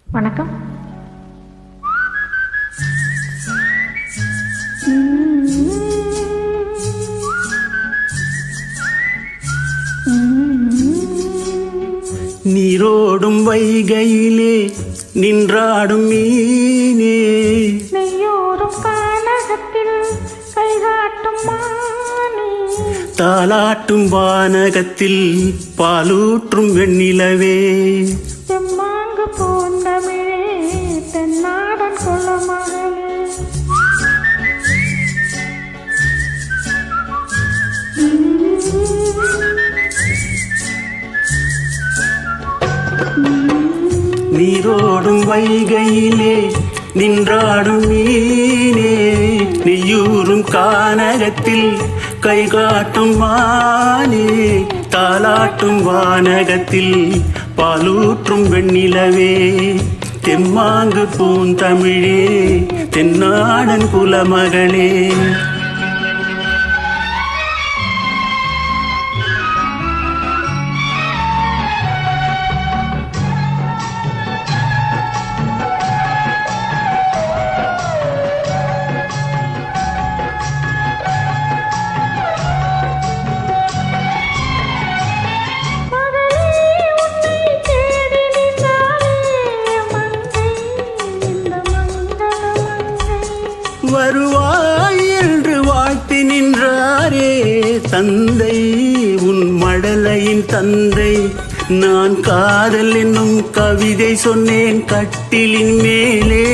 வணக்கம். நீரோடும் வைகையிலே நின்றாடும் மீனே, நெய்யோரும் கானகத்தில் கைகாட்டும் மானே, தாலாட்டும் வானகத்தில் பாலூற்றும் வெண்ணிலவே, தெம்மாங்கு பூந்தமிழே தென்னாடன் குலமகளே, நீரோடும் வைகையிலே நின்றாடும் மீனே, நெய்யூரும் கானகத்தில் கைகாட்டும் மானே, தாலாட்டும் வானகத்தில் பாலூற்றும் வெண்ணிலவே, தெம்மாங்கு பூந்தமிழே தென்னாடன் குலமகளே. வருவாய் என்று வாழ்த்தி நின்றாரே தந்தை, உன் மடலையின் தந்தை. நான் காதல் என்னும் கவிதை சொன்னேன் கட்டிலின் மேலே,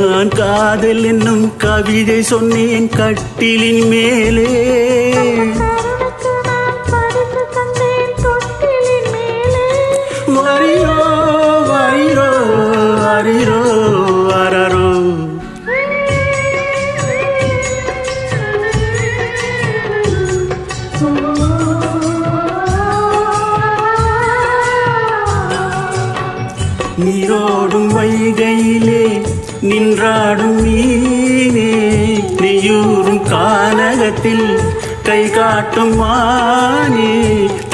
நான் காதல் என்னும் கவிதை சொன்னேன் கட்டிலின் மேலே. வரிரோ வரிரோ அரிரோ அரரோ, நீரோடும் வைகையிலே நின்றாடும் மீனே, நெய்யூரும் கானகத்தில் கை காட்டும் மானே,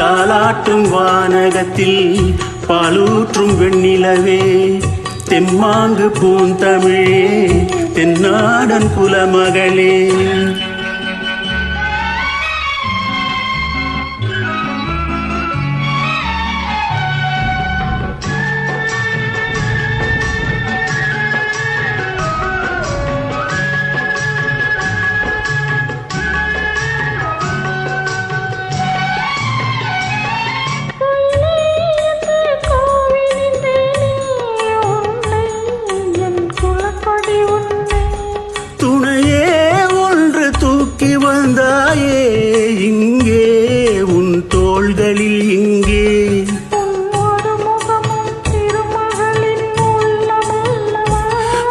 தாலாட்டும் வானகத்தில் பாலூற்றும் வெண்ணிலவே, தெம்மாங்கு பூந்தமிழே தென்னாடன் குலமகளே. வந்தாயே இங்கே உன் தோள்களில், இங்கே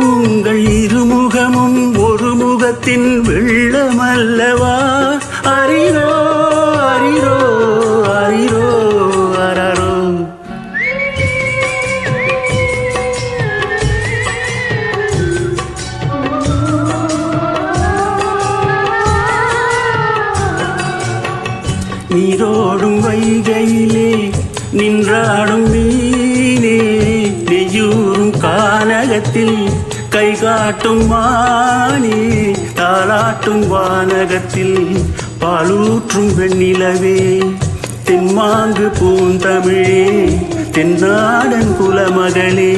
உங்கள் இருமுகமும் ஒரு முகத்தின் வெள்ளமல்லவா. அரிரோ அரிரோ அரிரோ அரரோ, நீரோடும் வைகையிலே நின்றாடும் மீனே, நெய்யூரும் கானகத்தில் கைகாட்டும் மானே, தாலாட்டும் வானகத்தில் பாலூற்றும் வெண்ணிலவே, தெம்மாங்கு பூந்தமிழே தென்னாடன் குலமகளே.